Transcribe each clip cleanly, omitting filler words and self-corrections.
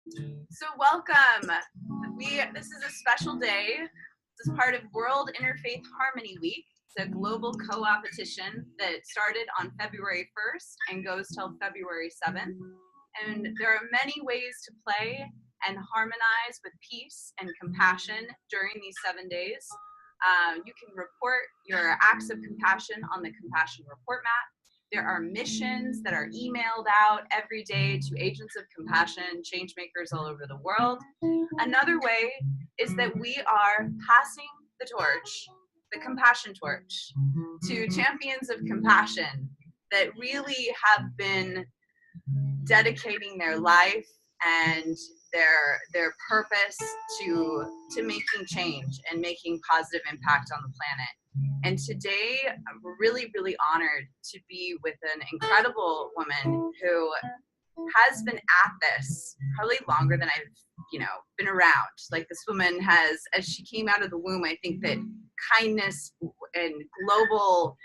So welcome. This is a special day. This is part of World Interfaith Harmony Week. It's a global co-opetition that started on February 1st and goes till February 7th. And there are many ways to play and harmonize with peace and compassion during these 7 days. You can report your acts of compassion on the compassion report map. There are missions that are emailed out every day to agents of compassion, change makers all over the world. Another way is that we are passing the torch, the compassion torch, to champions of compassion that really have been dedicating their life and their purpose to making change and making positive impact on the planet. And today, we're really, really honored to be with an incredible woman who has been at this probably longer than I've, been around. Like, this woman has, as she came out of the womb, I think that kindness and global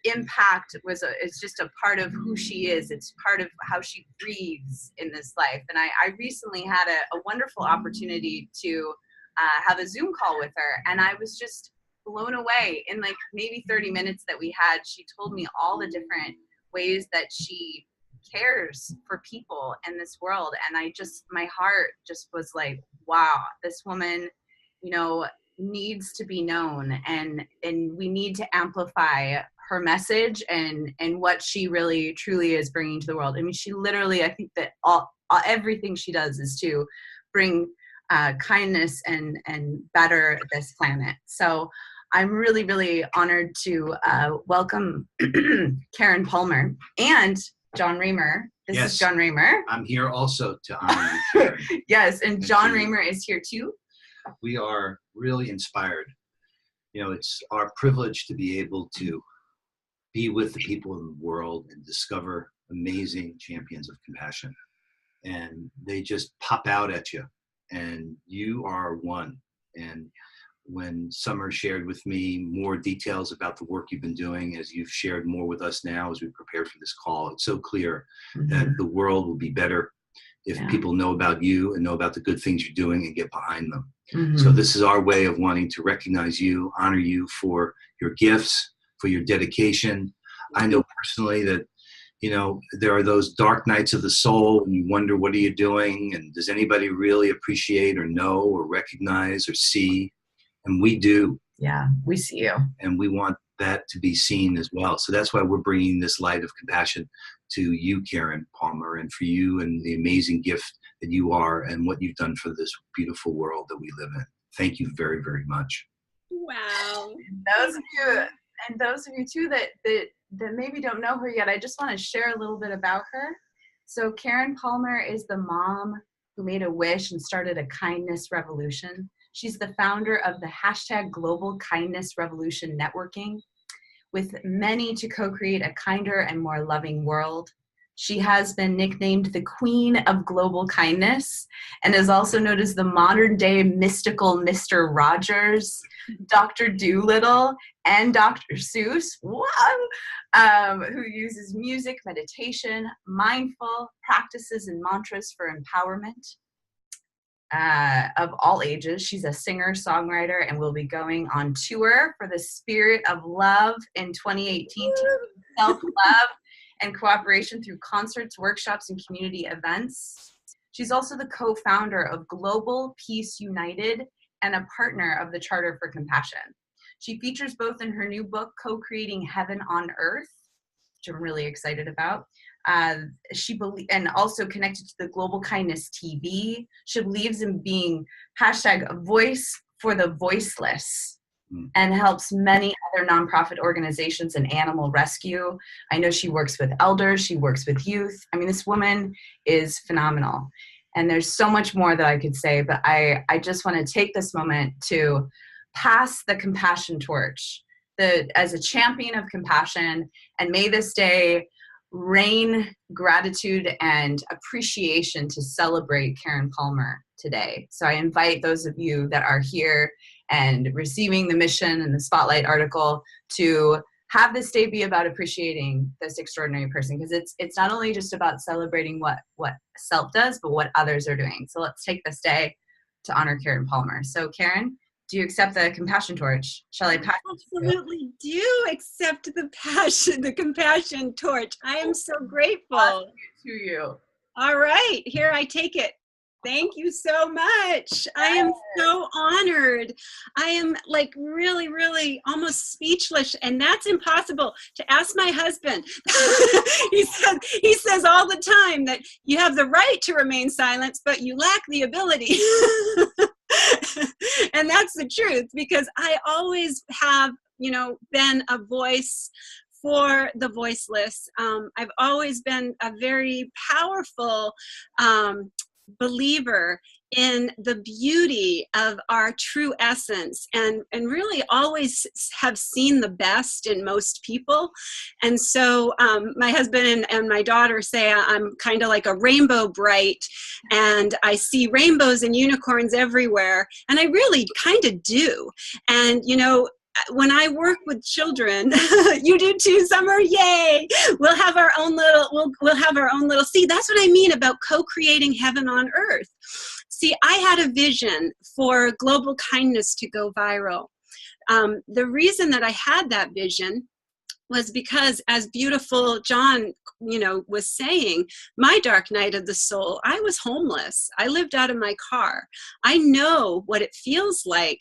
impact it's just a part of who she is. It's part of how she breathes in this life. And I recently had a wonderful opportunity to have a Zoom call with her, and I was just blown away. In like maybe 30 minutes that we had, she told me all the different ways that she cares for people in this world. And my heart just was like, wow, this woman, needs to be known, and we need to amplify her message and what she really truly is bringing to the world. I mean, she literally, I think that everything she does is to bring kindness and better this planet. So I'm really, really honored to welcome Karen Palmer and John Raymer. This is John Raymer. I'm here also to honor you, Karen. Yes, and John Raymer is here too. We are really inspired. It's our privilege to be able to be with the people in the world and discover amazing champions of compassion. And they just pop out at you. And you are one. And when Summer shared with me more details about the work you've been doing, as you've shared more with us now as we prepare for this call, it's so clear that the world will be better if people know about you and know about the good things you're doing and get behind them. So this is our way of wanting to recognize you, honor you for your gifts, for your dedication. I know personally that, there are those dark nights of the soul and you wonder, what are you doing? And does anybody really appreciate or know or recognize or see? And we do. Yeah, we see you. And we want that to be seen as well. So that's why we're bringing this light of compassion to you, Karen Palmer, and for you and the amazing gift that you are and what you've done for this beautiful world that we live in. Thank you very, very much. Wow. And those of you too that maybe don't know her yet, I just want to share a little bit about her. So Karen Palmer is the mom who made a wish and started a kindness revolution. She's the founder of the #Global Kindness Revolution networking, with many to co-create a kinder and more loving world. She has been nicknamed the Queen of Global Kindness and is also known as the modern-day mystical Mr. Rogers, Dr. Doolittle, and Dr. Seuss, who uses music, meditation, mindful practices, and mantras for empowerment of all ages. She's a singer, songwriter, and will be going on tour for the Spirit of Love in 2018 to self-love and cooperation through concerts, workshops, and community events. She's also the co-founder of Global Peace United and a partner of the Charter for Compassion. She features both in her new book, Co-Creating Heaven on Earth, which I'm really excited about. And also connected to the Global Kindness TV. She believes in being #a voice for the voiceless and helps many other nonprofit organizations and animal rescue. I know she works with elders, she works with youth. I mean, this woman is phenomenal. And there's so much more that I could say, but I just want to take this moment to pass the compassion torch as a champion of compassion. And may this day rain gratitude and appreciation to celebrate Karen Palmer today. So I invite those of you that are here and receiving the mission and the Spotlight article to have this day be about appreciating this extraordinary person, because it's not only just about celebrating what self does, but what others are doing. So let's take this day to honor Karen Palmer. So Karen, do you accept the compassion torch? Shall I pass? Absolutely do accept the compassion torch. I am so grateful To you. All right, here I take it. Thank you so much. I am so honored. I am like really, really almost speechless, and that's impossible. To ask my husband. he says all the time that you have the right to remain silent, but you lack the ability. And that's the truth, because I always have, been a voice for the voiceless. I've always been a very powerful believer in the beauty of our true essence, and really always have seen the best in most people. And so my husband and my daughter say I'm kind of like a rainbow bright, and I see rainbows and unicorns everywhere, and I really kind of do. And when I work with children, you do too, Summer. Yay! We'll have our own little. We'll have our own little. See, that's what I mean about co-creating heaven on earth. See, I had a vision for global kindness to go viral. The reason that I had that vision was because, as beautiful John, was saying, my dark night of the soul, I was homeless. I lived out of my car. I know what it feels like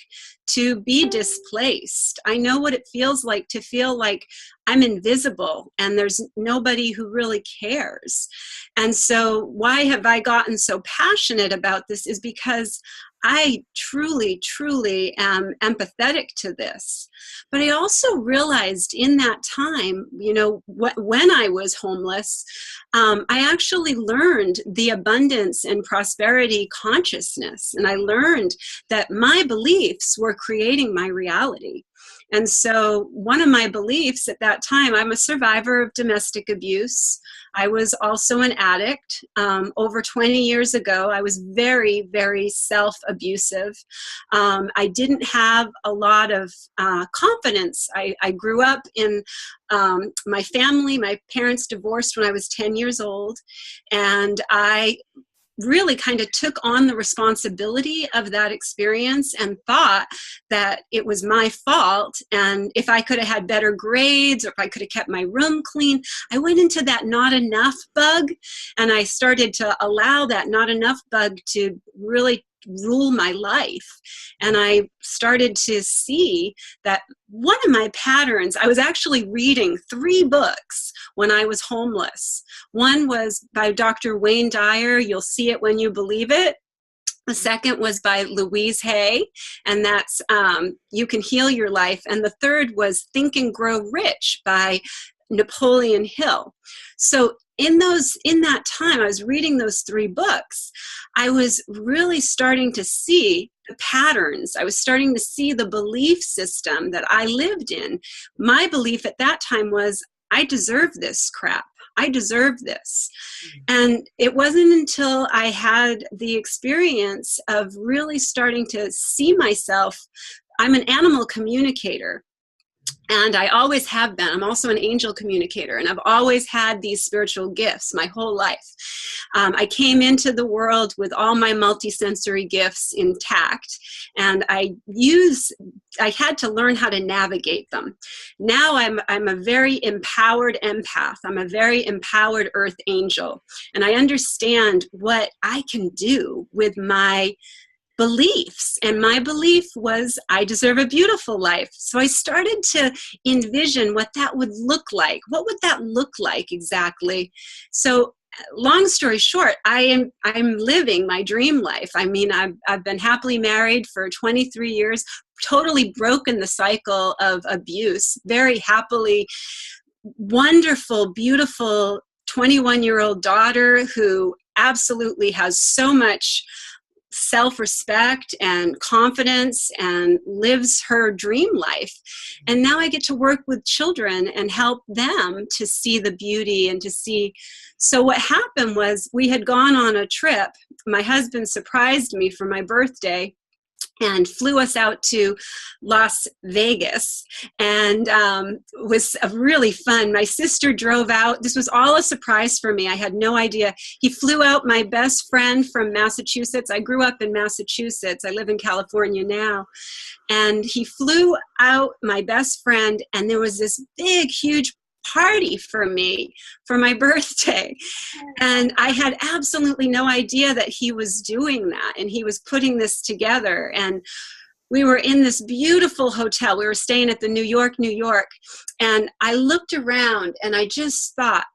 to be displaced. I know what it feels like to feel like I'm invisible and there's nobody who really cares. And so why have I gotten so passionate about this is because I truly, truly am empathetic to this. But I also realized in that time, when I was homeless, I actually learned the abundance and prosperity consciousness. And I learned that my beliefs were creating my reality. And so one of my beliefs at that time, I'm a survivor of domestic abuse. I was also an addict. Over 20 years ago, I was very, very self-abusive. I didn't have a lot of confidence. I grew up in my family. My parents divorced when I was 10 years old, and I really kind of took on the responsibility of that experience and thought that it was my fault. And if I could have had better grades, or if I could have kept my room clean, I went into that not enough bug, and I started to allow that not enough bug to really rule my life. And I started to see that one of my patterns, I was actually reading 3 books when I was homeless. One was by Dr. Wayne Dyer, You'll See It When You Believe It. The second was by Louise Hay, and that's You Can Heal Your Life. And the third was Think and Grow Rich by Napoleon Hill. So in that time, I was reading those 3 books, I was really starting to see the patterns. I was starting to see the belief system that I lived in. My belief at that time was, I deserve this crap. I deserve this. And it wasn't until I had the experience of really starting to see myself. I'm an animal communicator. And I always have been. I'm also an angel communicator, and I've always had these spiritual gifts my whole life. I came into the world with all my multisensory gifts intact, and I had to learn how to navigate them. Now I'm a very empowered empath. I'm a very empowered earth angel, and I understand what I can do with my beliefs. And my belief was, I deserve a beautiful life. So I started to envision what that would look like. What would that look like exactly? So long story short, I'm living my dream life. I mean, I've been happily married for 23 years, totally broken the cycle of abuse, very happily, wonderful, beautiful 21-year-old daughter who absolutely has so much self-respect and confidence and lives her dream life. And now I get to work with children and help them to see the beauty and to see. So what happened was, we had gone on a trip. My husband surprised me for my birthday and flew us out to Las Vegas, and was really fun. My sister drove out. This was all a surprise for me. I had no idea. He flew out my best friend from Massachusetts. I grew up in Massachusetts. I live in California now. And he flew out my best friend, and there was this big, huge party for me for my birthday. And I had absolutely no idea that he was doing that, and he was putting this together. And we were in this beautiful hotel. We were staying at the New York, and I looked around and I just thought,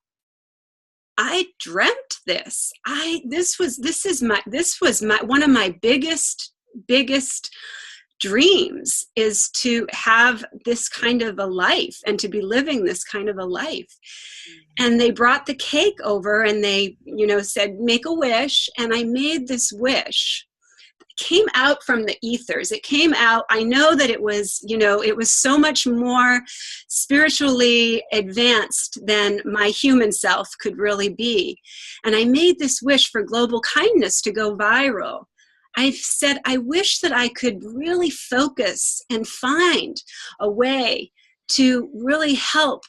I dreamt this. This was one of my biggest dreams, is to have this kind of a life and to be living this kind of a life. And they brought the cake over, and they, said, make a wish. And I made this wish. It came out from the ethers. It came out, I know that it was, it was so much more spiritually advanced than my human self could really be. And I made this wish for global kindness to go viral. I said, I wish that I could really focus and find a way to really help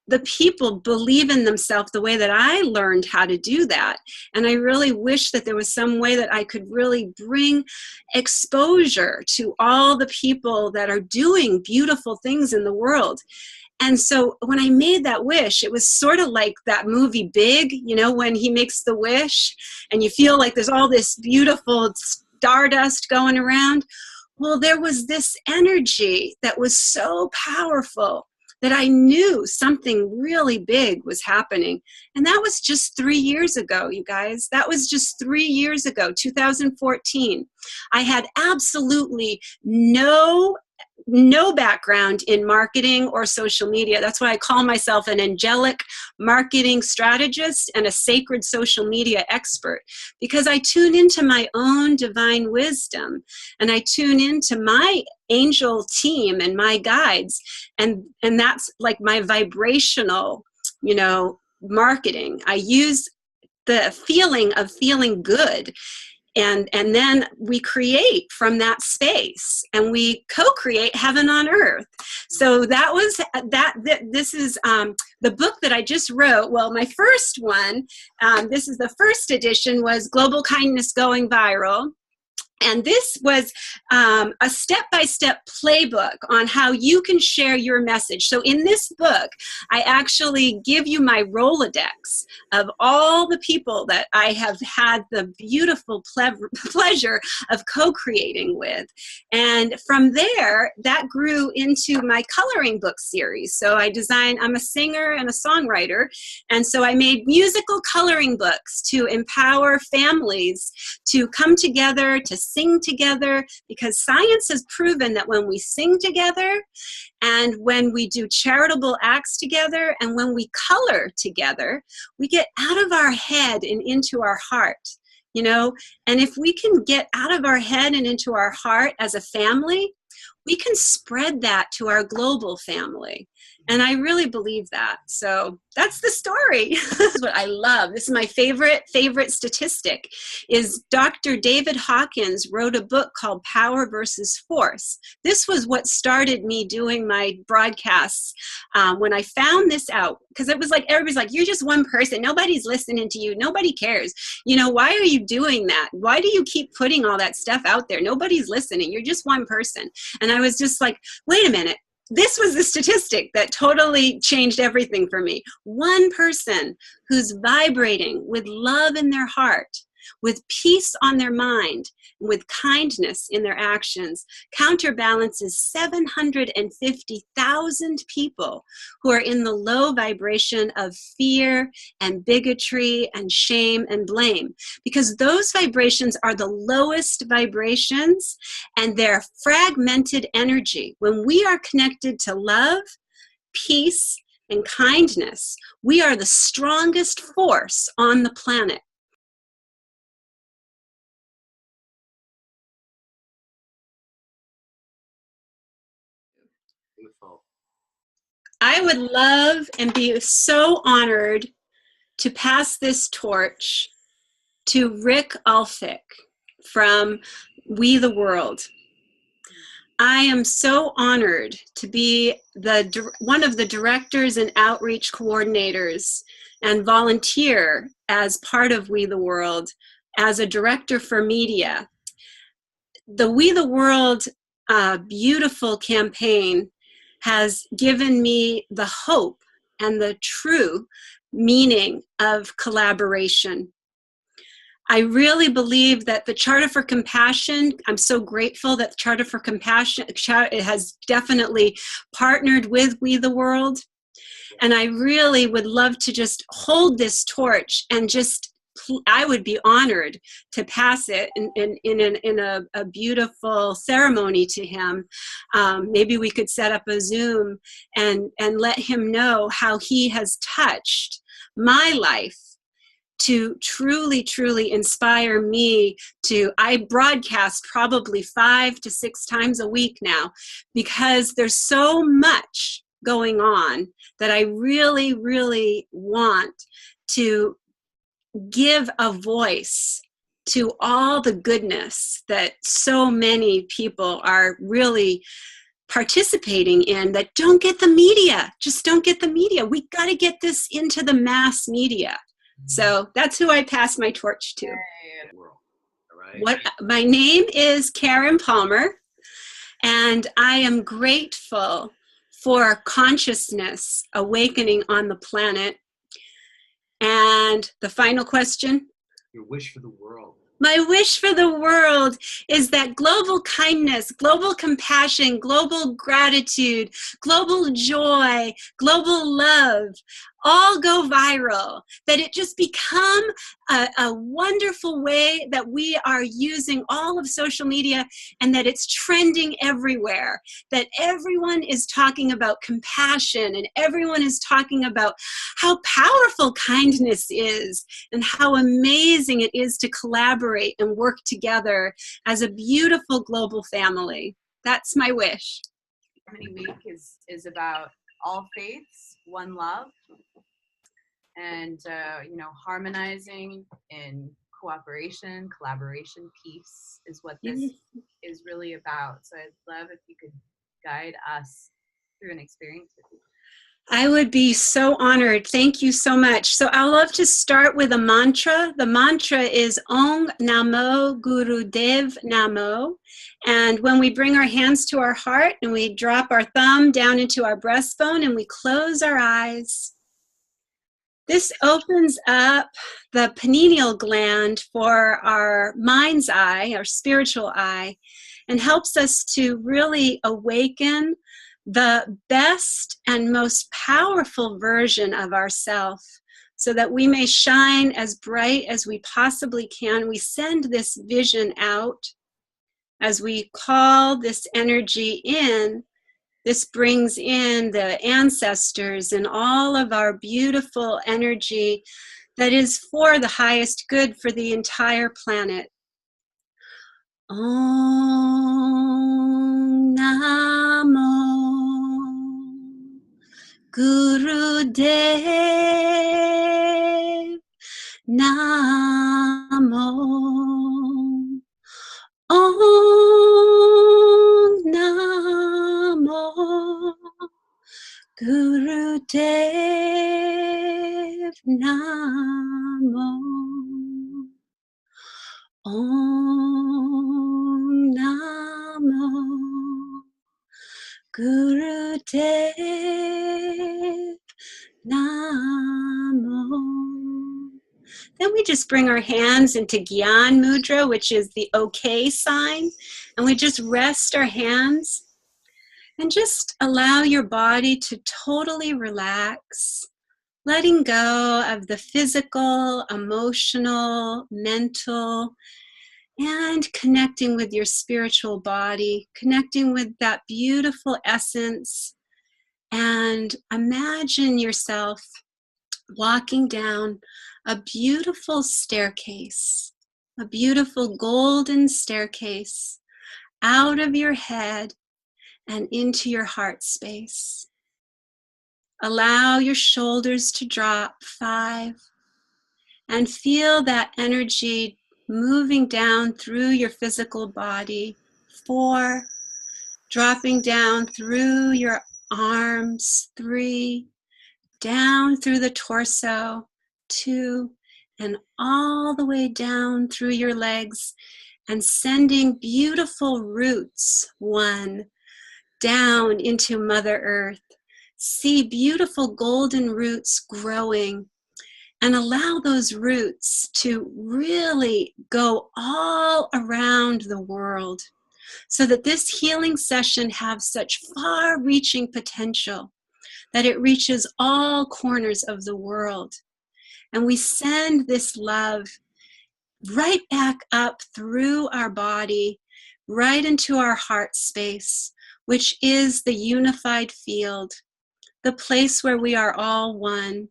the people believe in themselves the way that I learned how to do that. And I really wish that there was some way that I could really bring exposure to all the people that are doing beautiful things in the world. And so when I made that wish, it was sort of like that movie Big, when he makes the wish and you feel like there's all this beautiful stardust going around. Well, there was this energy that was so powerful that I knew something really big was happening. And that was just 3 years ago, you guys. That was just 3 years ago, 2014. I had absolutely no background in marketing or social media. That's why I call myself an angelic marketing strategist and a sacred social media expert, because I tune into my own divine wisdom, and I tune into my angel team and my guides, and that's like my vibrational, marketing. I use the feeling of feeling good. And then we create from that space, and we co-create heaven on earth. So that was this is the book that I just wrote. Well, my first one, this is the first edition, was Global Kindness Going Viral. And this was a step-by-step playbook on how you can share your message. So in this book, I actually give you my Rolodex of all the people that I have had the beautiful pleasure of co-creating with. And from there, that grew into my coloring book series. So I'm a singer and a songwriter. And so I made musical coloring books to empower families to come together, to sing together, because science has proven that when we sing together, and when we do charitable acts together, and when we color together, we get out of our head and into our heart. And if we can get out of our head and into our heart as a family, we can spread that to our global family. And I really believe that. So that's the story. This is what I love. This is my favorite statistic, is Dr. David Hawkins wrote a book called Power versus Force. This was what started me doing my broadcasts when I found this out, because it was like, everybody's like, you're just one person. Nobody's listening to you. Nobody cares. Why are you doing that? Why do you keep putting all that stuff out there? Nobody's listening. You're just one person. And I was just like, wait a minute. This was the statistic that totally changed everything for me. One person who's vibrating with love in their heart, with peace on their mind, with kindness in their actions, counterbalances 750,000 people who are in the low vibration of fear and bigotry and shame and blame, because those vibrations are the lowest vibrations, and they're fragmented energy. When we are connected to love, peace, and kindness, we are the strongest force on the planet. I would love and be so honored to pass this torch to Rick Alfick from We the World. I am so honored to be one of the directors and outreach coordinators and volunteer as part of We the World as a director for media. The We the World beautiful campaign has given me the hope and the true meaning of collaboration. I really believe that the Charter for Compassion, I'm so grateful that the Charter for Compassion has definitely partnered with We the World. And I really would love to just hold this torch and I would be honored to pass it in a beautiful ceremony to him. Maybe we could set up a Zoom and let him know how he has touched my life to truly, truly inspire me I broadcast probably 5 to 6 times a week now, because there's so much going on that I really, really want to give a voice to all the goodness that so many people are really participating in that don't get the media, just don't get the media. We got to get this into the mass media. So that's who I pass my torch to. My name is Karen Palmer, and I am grateful for consciousness awakening on the planet. And the final question? Your wish for the world. My wish for the world is that global kindness, global compassion, global gratitude, global joy, global love all go viral, that it just become a wonderful way that we are using all of social media, and that it's trending everywhere, that everyone is talking about compassion and everyone is talking about how powerful kindness is and how amazing it is to collaborate and work together as a beautiful global family. That's my wish. Harmony Week is about all faiths, one love, and harmonizing in cooperation, collaboration, peace is what this is really about. So I'd love if you could guide us through an experience with you. I would be so honored. Thank you so much. So I'd love to start with a mantra. The mantra is Om Namo Gurudev Namo. And when we bring our hands to our heart and we drop our thumb down into our breastbone and we close our eyes, this opens up the pineal gland for our mind's eye, our spiritual eye, and helps us to really awaken the best and most powerful version of ourself, so that we may shine as bright as we possibly can. We send this vision out as we call this energy in. This brings in the ancestors and all of our beautiful energy that is for the highest good for the entire planet. Om Namo Gurudev Namo. Om Namo Gurudev Namo. Om Namo Gurudev Namo. Then we just bring our hands into Gyan Mudra, which is the OK sign, and we just rest our hands and just allow your body to totally relax, letting go of the physical, emotional, mental, and connecting with your spiritual body, connecting with that beautiful essence. And imagine yourself walking down a beautiful staircase, a beautiful golden staircase, out of your head and into your heart space. Allow your shoulders to drop 5, and feel that energy moving down through your physical body. 4, dropping down through your arms, 3, down through the torso, 2, and all the way down through your legs, and sending beautiful roots, 1, down into Mother Earth. See beautiful golden roots growing, and allow those roots to really go all around the world, so that this healing session has such far-reaching potential that it reaches all corners of the world. And we send this love right back up through our body, right into our heart space, which is the unified field, the place where we are all one,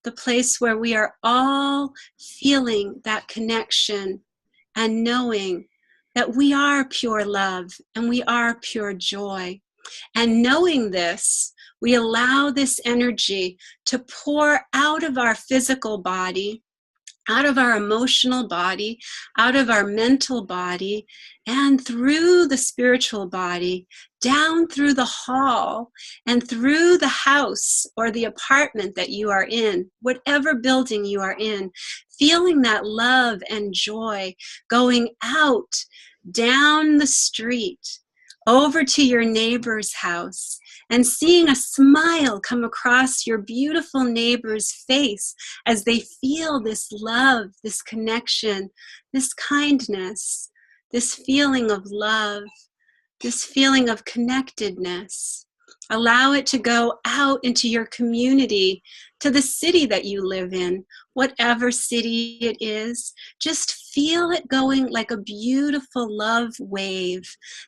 the place where we are all feeling that connection and knowing that we are pure love and we are pure joy. And knowing this, we allow this energy to pour out of our physical body, out of our emotional body, out of our mental body, and through the spiritual body, down through the hall, and through the house or the apartment that you are in, whatever building you are in, feeling that love and joy going out, down the street, over to your neighbor's house, and seeing a smile come across your beautiful neighbor's face as they feel this love, this connection, this kindness, this feeling of love, this feeling of connectedness. Allow it to go out into your community, to the city that you live in, whatever city it is. Just feel it going like a beautiful love wave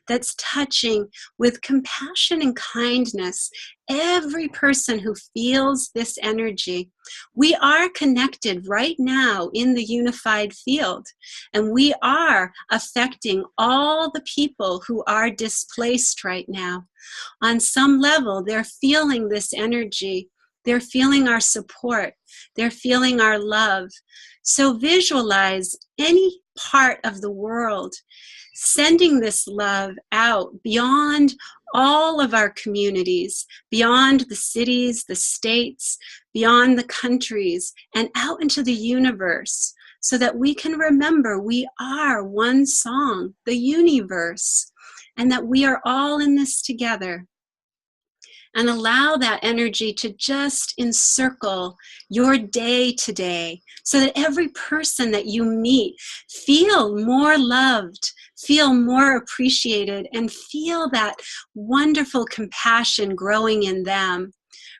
that's touching with compassion and kindness every person who feels this energy. We are connected right now in the unified field, and we are affecting all the people who are displaced right now. On some level, they're feeling this energy. They're feeling our support. They're feeling our love. So visualize any part of the world sending this love out beyond all of our communities, beyond the cities, the states, beyond the countries, and out into the universe, so that we can remember we are one song, the universe, and that we are all in this together. And allow that energy to just encircle your day today, so that every person that you meet feel more loved, feel more appreciated, and feel that wonderful compassion growing in them.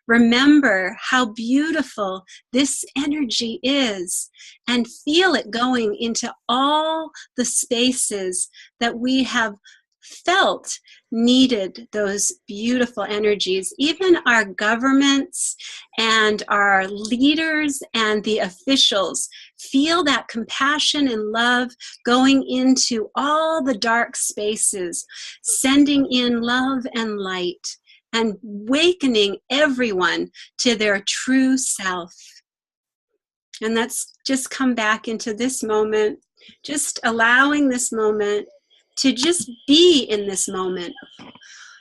Remember how beautiful this energy is, and feel it going into all the spaces that we have felt needed those beautiful energies. Even our governments and our leaders and the officials feel that compassion and love going into all the dark spaces, sending in love and light, and awakening everyone to their true self. And let's just come back into this moment, just allowing this moment to just be in this moment,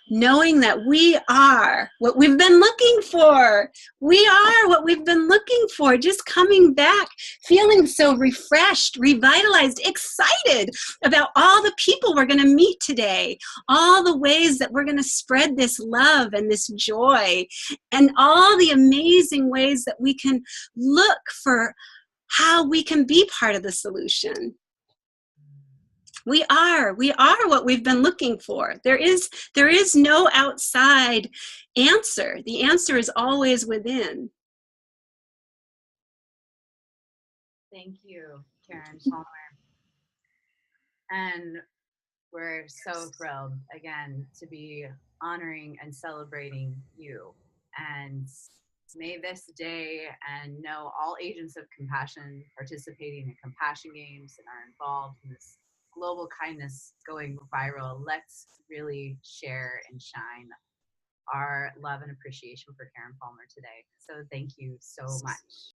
knowing that we are what we've been looking for. We are what we've been looking for, just coming back, feeling so refreshed, revitalized, excited about all the people we're going to meet today, all the ways that we're going to spread this love and this joy, and all the amazing ways that we can look for how we can be part of the solution. We are what we've been looking for. There is no outside answer. The answer is always within. Thank you, Karen Palmer. And we're so thrilled, again, to be honoring and celebrating you. And may this day, and know all agents of compassion participating in compassion games and are involved in this global kindness going viral. Let's really share and shine our love and appreciation for Karen Palmer today. So thank you so much.